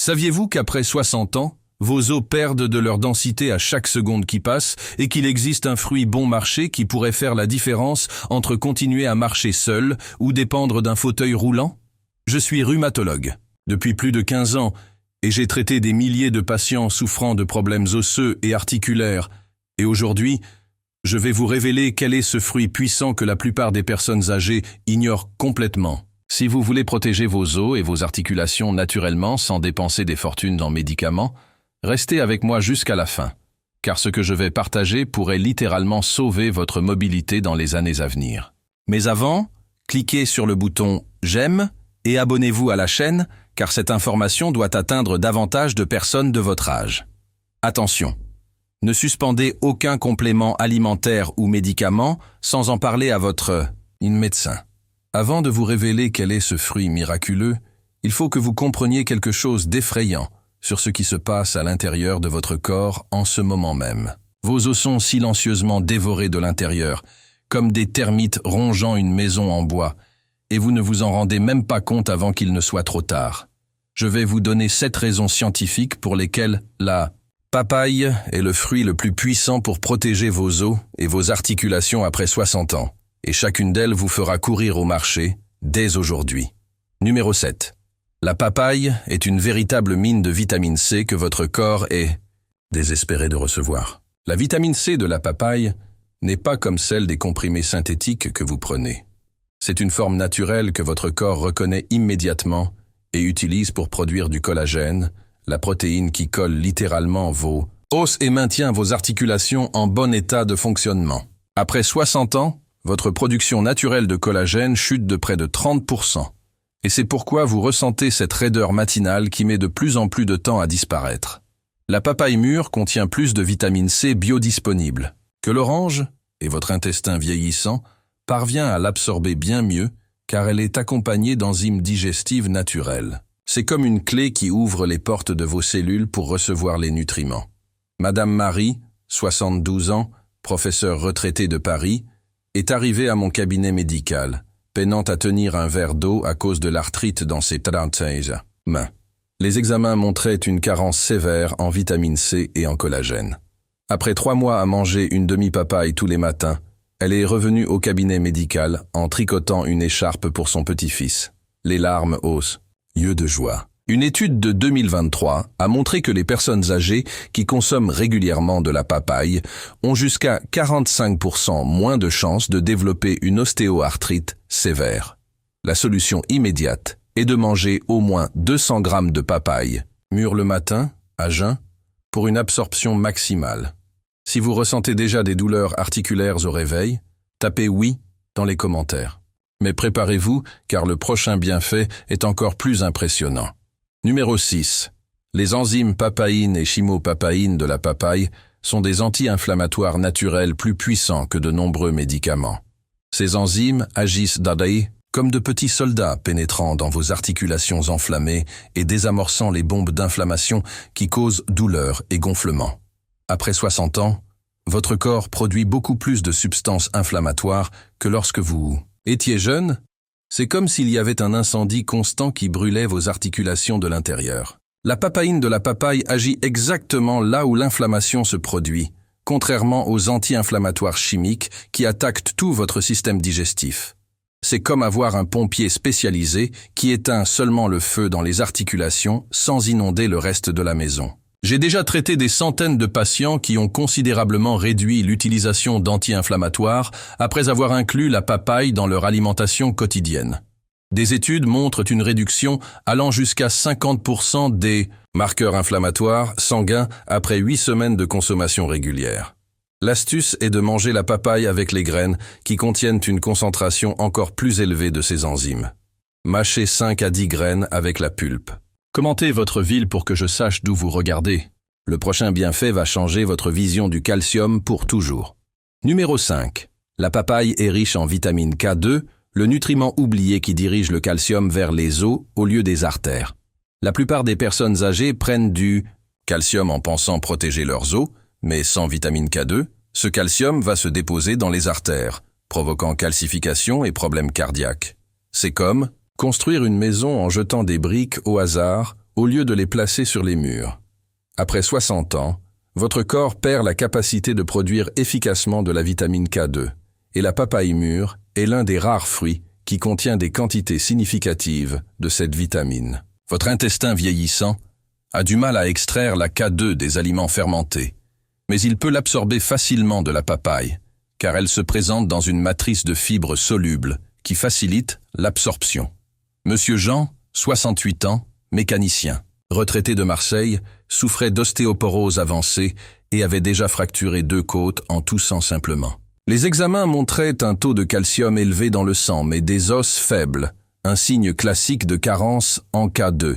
Saviez-vous qu'après 60 ans, vos os perdent de leur densité à chaque seconde qui passe et qu'il existe un fruit bon marché qui pourrait faire la différence entre continuer à marcher seul ou dépendre d'un fauteuil roulant? Je suis rhumatologue depuis plus de 15 ans et j'ai traité des milliers de patients souffrant de problèmes osseux et articulaires. Et aujourd'hui, je vais vous révéler quel est ce fruit puissant que la plupart des personnes âgées ignorent complètement. Si vous voulez protéger vos os et vos articulations naturellement sans dépenser des fortunes en médicaments, restez avec moi jusqu'à la fin, car ce que je vais partager pourrait littéralement sauver votre mobilité dans les années à venir. Mais avant, cliquez sur le bouton « J'aime » et abonnez-vous à la chaîne, car cette information doit atteindre davantage de personnes de votre âge. Attention, ne suspendez aucun complément alimentaire ou médicament sans en parler à votre médecin. Avant de vous révéler quel est ce fruit miraculeux, il faut que vous compreniez quelque chose d'effrayant sur ce qui se passe à l'intérieur de votre corps en ce moment même. Vos os sont silencieusement dévorés de l'intérieur, comme des termites rongeant une maison en bois, et vous ne vous en rendez même pas compte avant qu'il ne soit trop tard. Je vais vous donner 7 raisons scientifiques pour lesquelles la papaye est le fruit le plus puissant pour protéger vos os et vos articulations après 60 ans, et chacune d'elles vous fera courir au marché dès aujourd'hui. Numéro 7. La papaye est une véritable mine de vitamine C que votre corps est désespéré de recevoir. La vitamine C de la papaye n'est pas comme celle des comprimés synthétiques que vous prenez. C'est une forme naturelle que votre corps reconnaît immédiatement et utilise pour produire du collagène, la protéine qui colle littéralement vos os et maintient vos articulations en bon état de fonctionnement. Après 60 ans, votre production naturelle de collagène chute de près de 30%. Et c'est pourquoi vous ressentez cette raideur matinale qui met de plus en plus de temps à disparaître. La papaye mûre contient plus de vitamine C biodisponible que l'orange, et votre intestin vieillissant parvient à l'absorber bien mieux car elle est accompagnée d'enzymes digestives naturelles. C'est comme une clé qui ouvre les portes de vos cellules pour recevoir les nutriments. Madame Marie, 72 ans, professeure retraitée de Paris, est arrivée à mon cabinet médical, peinant à tenir un verre d'eau à cause de l'arthrite dans ses 36 mains. Les examens montraient une carence sévère en vitamine C et en collagène. Après 3 mois à manger une demi-papaye tous les matins, elle est revenue au cabinet médical en tricotant une écharpe pour son petit-fils. Les larmes aux yeux de joie. Une étude de 2023 a montré que les personnes âgées qui consomment régulièrement de la papaye ont jusqu'à 45% moins de chances de développer une ostéoarthrite sévère. La solution immédiate est de manger au moins 200 grammes de papaye, mûre le matin, à jeun, pour une absorption maximale. Si vous ressentez déjà des douleurs articulaires au réveil, tapez « oui » dans les commentaires. Mais préparez-vous, car le prochain bienfait est encore plus impressionnant. Numéro 6. Les enzymes papaïne et chymopapaïne de la papaye sont des anti-inflammatoires naturels plus puissants que de nombreux médicaments. Ces enzymes agissent comme de petits soldats pénétrant dans vos articulations enflammées et désamorçant les bombes d'inflammation qui causent douleur et gonflement. Après 60 ans, votre corps produit beaucoup plus de substances inflammatoires que lorsque vous étiez jeune. C'est comme s'il y avait un incendie constant qui brûlait vos articulations de l'intérieur. La papaïne de la papaye agit exactement là où l'inflammation se produit, contrairement aux anti-inflammatoires chimiques qui attaquent tout votre système digestif. C'est comme avoir un pompier spécialisé qui éteint seulement le feu dans les articulations sans inonder le reste de la maison. J'ai déjà traité des centaines de patients qui ont considérablement réduit l'utilisation d'anti-inflammatoires après avoir inclus la papaye dans leur alimentation quotidienne. Des études montrent une réduction allant jusqu'à 50% des marqueurs inflammatoires sanguins après 8 semaines de consommation régulière. L'astuce est de manger la papaye avec les graines qui contiennent une concentration encore plus élevée de ces enzymes. Mâchez 5 à 10 graines avec la pulpe. Commentez votre ville pour que je sache d'où vous regardez. Le prochain bienfait va changer votre vision du calcium pour toujours. Numéro 5. La papaye est riche en vitamine K2, le nutriment oublié qui dirige le calcium vers les os au lieu des artères. La plupart des personnes âgées prennent du calcium en pensant protéger leurs os, mais sans vitamine K2, ce calcium va se déposer dans les artères, provoquant calcification et problèmes cardiaques. C'est comme construire une maison en jetant des briques au hasard au lieu de les placer sur les murs. Après 60 ans, votre corps perd la capacité de produire efficacement de la vitamine K2, et la papaye mûre est l'un des rares fruits qui contient des quantités significatives de cette vitamine. Votre intestin vieillissant a du mal à extraire la K2 des aliments fermentés, mais il peut l'absorber facilement de la papaye, car elle se présente dans une matrice de fibres solubles qui facilite l'absorption. Monsieur Jean, 68 ans, mécanicien, retraité de Marseille, souffrait d'ostéoporose avancée et avait déjà fracturé 2 côtes en toussant simplement. Les examens montraient un taux de calcium élevé dans le sang, mais des os faibles, un signe classique de carence en K2.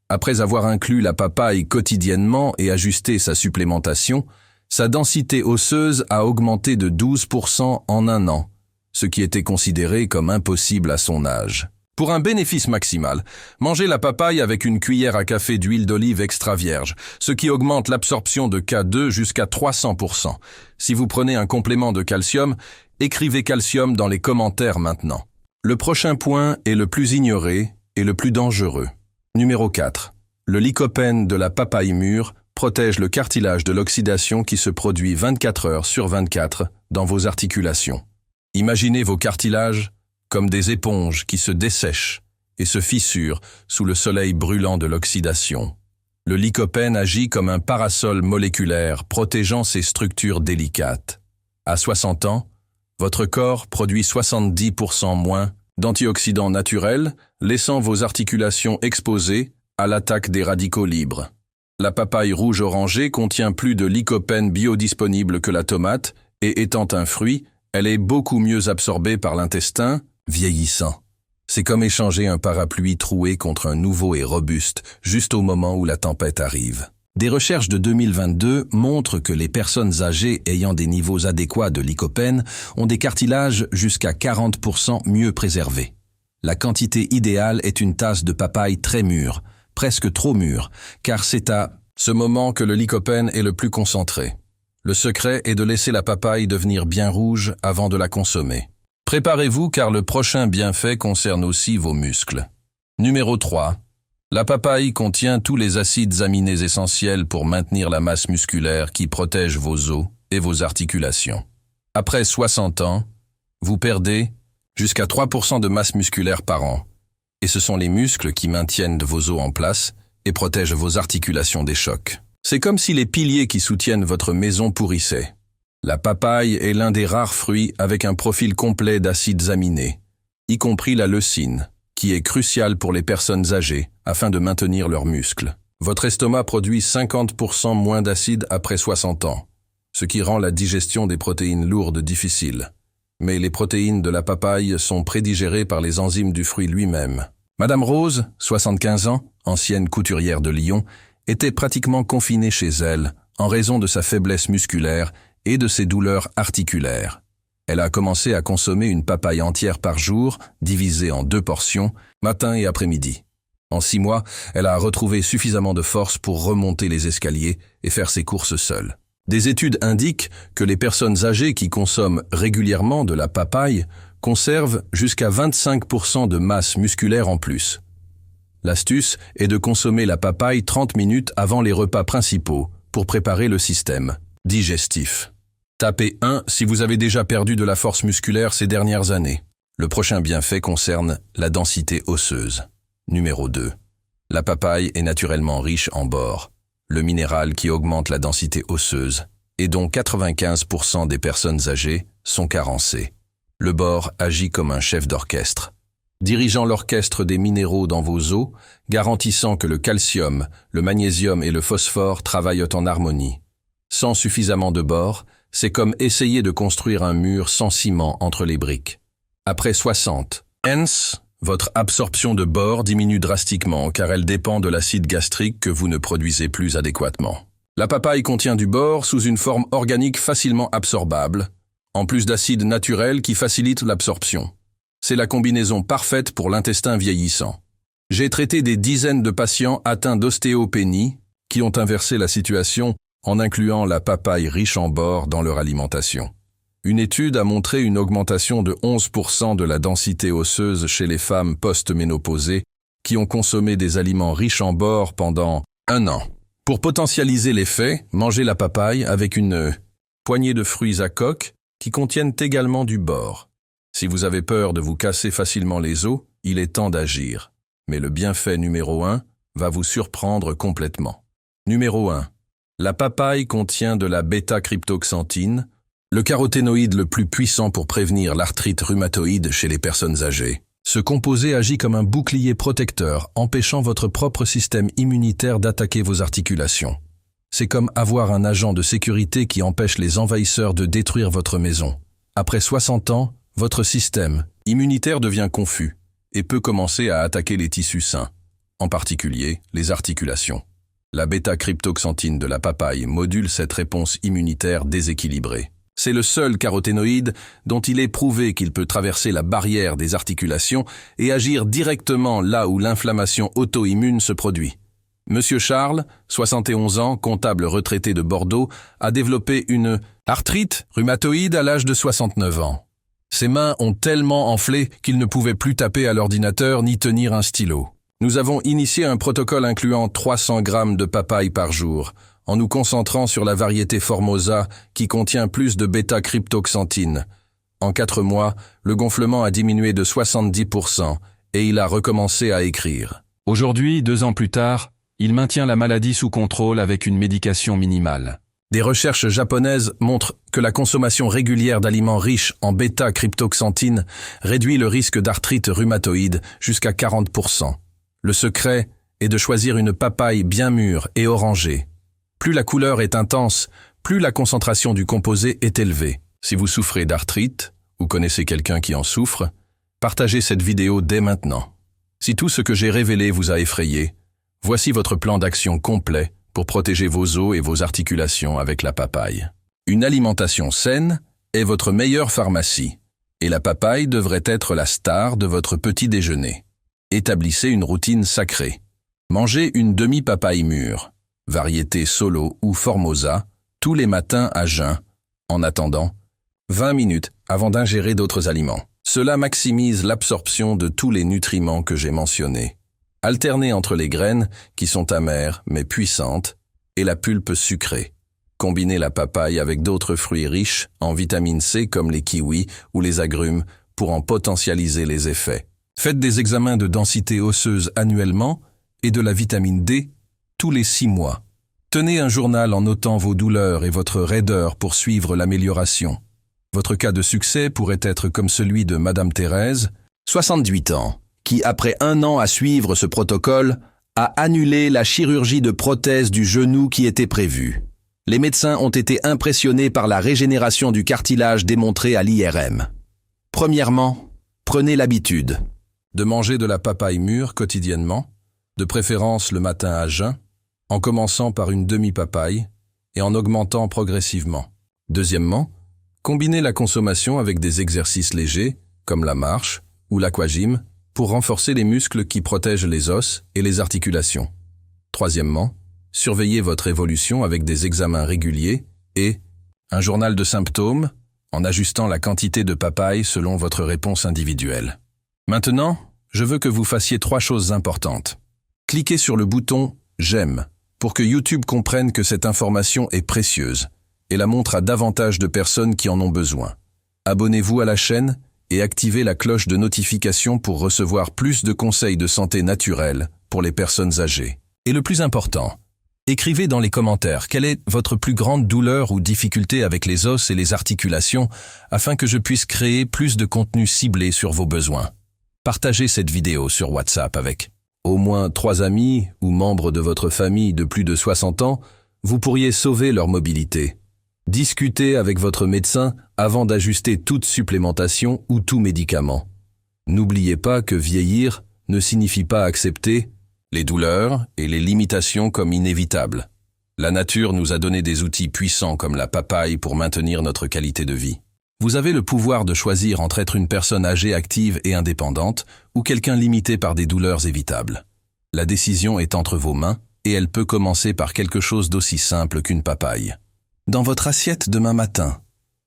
Après avoir inclus la papaye quotidiennement et ajusté sa supplémentation, sa densité osseuse a augmenté de 12% en un an, ce qui était considéré comme impossible à son âge. Pour un bénéfice maximal, mangez la papaye avec une cuillère à café d'huile d'olive extra vierge, ce qui augmente l'absorption de K2 jusqu'à 300%. Si vous prenez un complément de calcium, écrivez calcium dans les commentaires maintenant. Le prochain point est le plus ignoré et le plus dangereux. Numéro 4. Le lycopène de la papaye mûre protège le cartilage de l'oxydation qui se produit 24 heures sur 24 dans vos articulations. Imaginez vos cartilages comme des éponges qui se dessèchent et se fissurent sous le soleil brûlant de l'oxydation. Le lycopène agit comme un parasol moléculaire protégeant ces structures délicates. À 60 ans, votre corps produit 70% moins d'antioxydants naturels, laissant vos articulations exposées à l'attaque des radicaux libres. La papaye rouge orangée contient plus de lycopène biodisponible que la tomate et étant un fruit, elle est beaucoup mieux absorbée par l'intestin vieillissant. C'est comme échanger un parapluie troué contre un nouveau et robuste, juste au moment où la tempête arrive. Des recherches de 2022 montrent que les personnes âgées ayant des niveaux adéquats de lycopène ont des cartilages jusqu'à 40% mieux préservés. La quantité idéale est une tasse de papaye très mûre, presque trop mûre, car c'est à ce moment que le lycopène est le plus concentré. Le secret est de laisser la papaye devenir bien rouge avant de la consommer. Préparez-vous car le prochain bienfait concerne aussi vos muscles. Numéro 3. La papaye contient tous les acides aminés essentiels pour maintenir la masse musculaire qui protège vos os et vos articulations. Après 60 ans, vous perdez jusqu'à 3% de masse musculaire par an. Et ce sont les muscles qui maintiennent vos os en place et protègent vos articulations des chocs. C'est comme si les piliers qui soutiennent votre maison pourrissaient. La papaye est l'un des rares fruits avec un profil complet d'acides aminés, y compris la leucine, qui est cruciale pour les personnes âgées afin de maintenir leurs muscles. Votre estomac produit 50% moins d'acide après 60 ans, ce qui rend la digestion des protéines lourdes difficile. Mais les protéines de la papaye sont prédigérées par les enzymes du fruit lui-même. Madame Rose, 75 ans, ancienne couturière de Lyon, était pratiquement confinée chez elle en raison de sa faiblesse musculaire et de ses douleurs articulaires. Elle a commencé à consommer une papaye entière par jour, divisée en 2 portions, matin et après-midi. En 6 mois, elle a retrouvé suffisamment de force pour remonter les escaliers et faire ses courses seule. Des études indiquent que les personnes âgées qui consomment régulièrement de la papaye conservent jusqu'à 25% de masse musculaire en plus. L'astuce est de consommer la papaye 30 minutes avant les repas principaux pour préparer le système digestif. Tapez 1 si vous avez déjà perdu de la force musculaire ces dernières années. Le prochain bienfait concerne la densité osseuse. Numéro 2. La papaye est naturellement riche en bore, le minéral qui augmente la densité osseuse et dont 95% des personnes âgées sont carencées. Le bore agit comme un chef d'orchestre, dirigeant l'orchestre des minéraux dans vos os, garantissant que le calcium, le magnésium et le phosphore travaillent en harmonie. Sans suffisamment de bore, c'est comme essayer de construire un mur sans ciment entre les briques. Après 60, hence, votre absorption de bore diminue drastiquement car elle dépend de l'acide gastrique que vous ne produisez plus adéquatement. La papaye contient du bore sous une forme organique facilement absorbable, en plus d'acides naturels qui facilitent l'absorption. C'est la combinaison parfaite pour l'intestin vieillissant. J'ai traité des dizaines de patients atteints d'ostéopénie qui ont inversé la situation en incluant la papaye riche en bore dans leur alimentation. Une étude a montré une augmentation de 11% de la densité osseuse chez les femmes post-ménopausées qui ont consommé des aliments riches en bore pendant 1 an. Pour potentialiser l'effet, mangez la papaye avec une poignée de fruits à coque qui contiennent également du bore. Si vous avez peur de vous casser facilement les os, il est temps d'agir. Mais le bienfait numéro 1 va vous surprendre complètement. Numéro 1. La papaye contient de la bêta-cryptoxanthine, le caroténoïde le plus puissant pour prévenir l'arthrite rhumatoïde chez les personnes âgées. Ce composé agit comme un bouclier protecteur, empêchant votre propre système immunitaire d'attaquer vos articulations. C'est comme avoir un agent de sécurité qui empêche les envahisseurs de détruire votre maison. Après 60 ans, votre système immunitaire devient confus et peut commencer à attaquer les tissus sains, en particulier les articulations. La bêta-cryptoxanthine de la papaye module cette réponse immunitaire déséquilibrée. C'est le seul caroténoïde dont il est prouvé qu'il peut traverser la barrière des articulations et agir directement là où l'inflammation auto-immune se produit. Monsieur Charles, 71 ans, comptable retraité de Bordeaux, a développé une arthrite rhumatoïde à l'âge de 69 ans. Ses mains ont tellement enflé qu'il ne pouvait plus taper à l'ordinateur ni tenir un stylo. Nous avons initié un protocole incluant 300 grammes de papaye par jour, en nous concentrant sur la variété Formosa qui contient plus de bêta-cryptoxanthine. En 4 mois, le gonflement a diminué de 70% et il a recommencé à écrire. Aujourd'hui, 2 ans plus tard, il maintient la maladie sous contrôle avec une médication minimale. Des recherches japonaises montrent que la consommation régulière d'aliments riches en bêta-cryptoxanthine réduit le risque d'arthrite rhumatoïde jusqu'à 40%. Le secret est de choisir une papaye bien mûre et orangée. Plus la couleur est intense, plus la concentration du composé est élevée. Si vous souffrez d'arthrite ou connaissez quelqu'un qui en souffre, partagez cette vidéo dès maintenant. Si tout ce que j'ai révélé vous a effrayé, voici votre plan d'action complet pour protéger vos os et vos articulations avec la papaye. Une alimentation saine est votre meilleure pharmacie, et la papaye devrait être la star de votre petit déjeuner. Établissez une routine sacrée. Mangez une demi-papaye mûre, variété Solo ou Formosa, tous les matins à jeun, en attendant 20 minutes avant d'ingérer d'autres aliments. Cela maximise l'absorption de tous les nutriments que j'ai mentionnés. Alternez entre les graines, qui sont amères mais puissantes, et la pulpe sucrée. Combinez la papaye avec d'autres fruits riches en vitamine C comme les kiwis ou les agrumes pour en potentialiser les effets. Faites des examens de densité osseuse annuellement et de la vitamine D tous les 6 mois. Tenez un journal en notant vos douleurs et votre raideur pour suivre l'amélioration. Votre cas de succès pourrait être comme celui de Madame Thérèse, 68 ans, qui, après 1 an à suivre ce protocole, a annulé la chirurgie de prothèse du genou qui était prévue. Les médecins ont été impressionnés par la régénération du cartilage démontrée à l'IRM. Premièrement, prenez l'habitude de manger de la papaye mûre quotidiennement, de préférence le matin à jeun, en commençant par une demi-papaye et en augmentant progressivement. Deuxièmement, combinez la consommation avec des exercices légers, comme la marche ou l'aquagym, pour renforcer les muscles qui protègent les os et les articulations. Troisièmement, surveillez votre évolution avec des examens réguliers et un journal de symptômes en ajustant la quantité de papaye selon votre réponse individuelle. Maintenant, je veux que vous fassiez 3 choses importantes. Cliquez sur le bouton « J'aime » pour que YouTube comprenne que cette information est précieuse et la montre à davantage de personnes qui en ont besoin. Abonnez-vous à la chaîne et activez la cloche de notification pour recevoir plus de conseils de santé naturelle pour les personnes âgées. Et le plus important, écrivez dans les commentaires quelle est votre plus grande douleur ou difficulté avec les os et les articulations afin que je puisse créer plus de contenu ciblé sur vos besoins. Partagez cette vidéo sur WhatsApp avec au moins 3 amis ou membres de votre famille de plus de 60 ans, vous pourriez sauver leur mobilité. Discutez avec votre médecin avant d'ajuster toute supplémentation ou tout médicament. N'oubliez pas que vieillir ne signifie pas accepter les douleurs et les limitations comme inévitables. La nature nous a donné des outils puissants comme la papaye pour maintenir notre qualité de vie. Vous avez le pouvoir de choisir entre être une personne âgée active et indépendante ou quelqu'un limité par des douleurs évitables. La décision est entre vos mains et elle peut commencer par quelque chose d'aussi simple qu'une papaye. Dans votre assiette demain matin,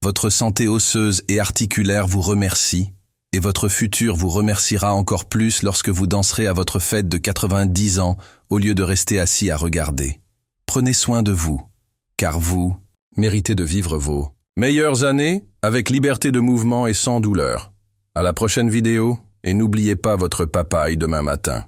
votre santé osseuse et articulaire vous remercie et votre futur vous remerciera encore plus lorsque vous danserez à votre fête de 90 ans au lieu de rester assis à regarder. Prenez soin de vous, car vous méritez de vivre vos meilleures années avec liberté de mouvement et sans douleur. À la prochaine vidéo, et n'oubliez pas votre papaye demain matin.